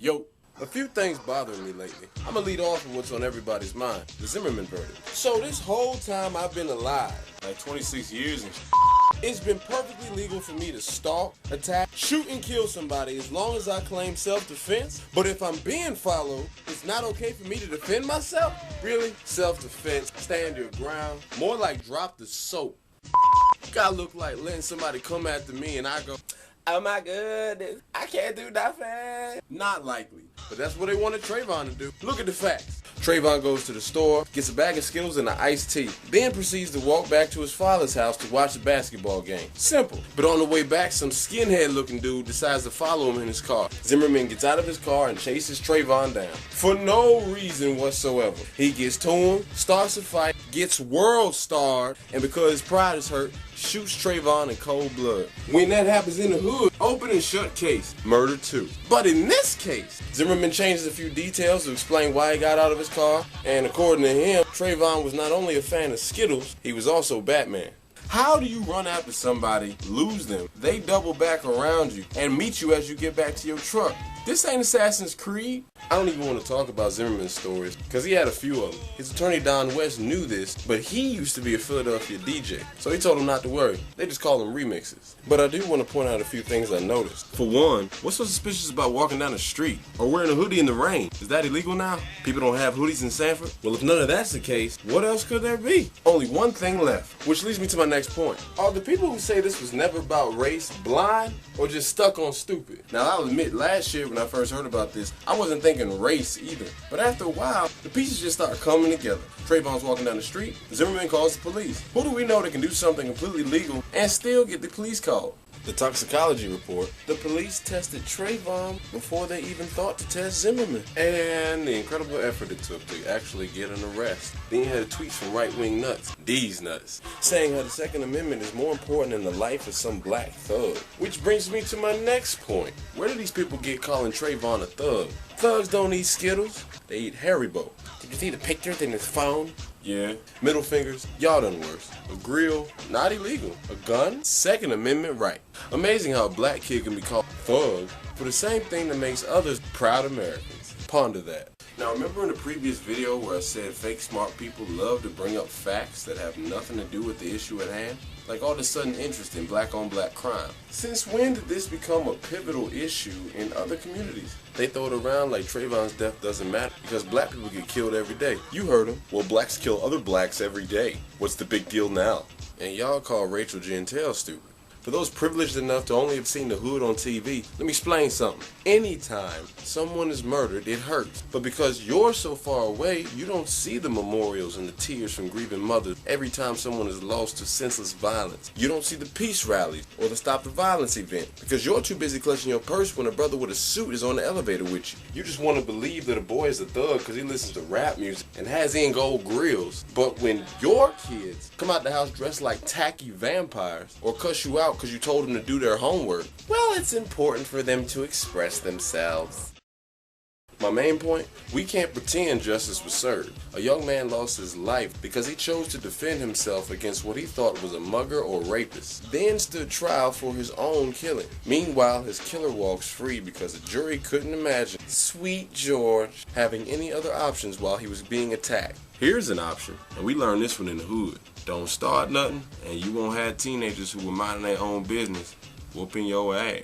Yo, a few things bothering me lately. I'm gonna lead off with what's on everybody's mind, the Zimmerman verdict. So this whole time I've been alive, like 26 years and it's been perfectly legal for me to stalk, attack, shoot and kill somebody as long as I claim self-defense. But if I'm being followed, it's not okay for me to defend myself? Really? Self-defense, stand your ground, more like drop the soap. Gotta look like letting somebody come after me and I go, oh my goodness, I can't do nothing. Not likely, but that's what they wanted Trayvon to do. Look at the facts. Trayvon goes to the store, gets a bag of Skittles and an iced tea, then proceeds to walk back to his father's house to watch a basketball game. Simple. But on the way back, some skinhead looking dude decides to follow him in his car. Zimmerman gets out of his car and chases Trayvon down. For no reason whatsoever. He gets to him, starts a fight, gets world starred, and because his pride is hurt, shoots Trayvon in cold blood. When that happens in the hood, open and shut case, murder too. But in this case, Zimmerman changes a few details to explain why he got out of his car, and according to him, Trayvon was not only a fan of Skittles, he was also Batman. How do you run after somebody, lose them, they double back around you, and meet you as you get back to your truck? This ain't Assassin's Creed. I don't even want to talk about Zimmerman's stories, because he had a few of them. His attorney Don West knew this, but he used to be a Philadelphia DJ, so he told him not to worry. They just call them remixes. But I do want to point out a few things I noticed. For one, what's so suspicious about walking down the street or wearing a hoodie in the rain? Is that illegal now? People don't have hoodies in Sanford? Well, if none of that's the case, what else could there be? Only one thing left, which leads me to my next point. Are the people who say this was never about race blind or just stuck on stupid? Now, I'll admit, last year when I first heard about this, I wasn't thinking race either. But after a while, the pieces just start coming together. Trayvon's walking down the street, Zimmerman calls the police. Who do we know that can do something completely legal and still get the police called? The toxicology report. The police tested Trayvon before they even thought to test Zimmerman. And the incredible effort it took to actually get an arrest. Then you had tweets from right-wing nuts, these nuts, saying how the Second Amendment is more important than the life of some black thug. Which brings me to my next point. Where do these people get calling Trayvon a thug? Thugs don't eat Skittles, they eat Haribo. Did you see the pictures in his phone? Yeah. Middle fingers, y'all done worse. A grill, not illegal. A gun, Second Amendment right. Amazing how a black kid can be called thug for the same thing that makes others proud Americans. Ponder that. Now remember in the previous video where I said fake smart people love to bring up facts that have nothing to do with the issue at hand? Like all of a sudden interest in black on black crime. Since when did this become a pivotal issue in other communities? They throw it around like Trayvon's death doesn't matter because black people get killed every day. You heard them. Well, blacks kill other blacks every day. What's the big deal now? And y'all call Rachel Gentile stupid. For those privileged enough to only have seen the hood on TV, let me explain something. Anytime someone is murdered, it hurts. But because you're so far away, you don't see the memorials and the tears from grieving mothers every time someone is lost to senseless violence. You don't see the peace rallies or the Stop the Violence event because you're too busy clutching your purse when a brother with a suit is on the elevator with you. You just want to believe that a boy is a thug because he listens to rap music and has in gold grills. But when your kids come out the house dressed like tacky vampires or cuss you out because you told them to do their homework, well, it's important for them to express themselves. My main point, we can't pretend justice was served. A young man lost his life because he chose to defend himself against what he thought was a mugger or rapist, then stood trial for his own killing. Meanwhile, his killer walks free because the jury couldn't imagine Sweet George having any other options while he was being attacked. Here's an option, and we learned this one in the hood. Don't start nothing, and you won't have teenagers who were minding their own business whooping your ass.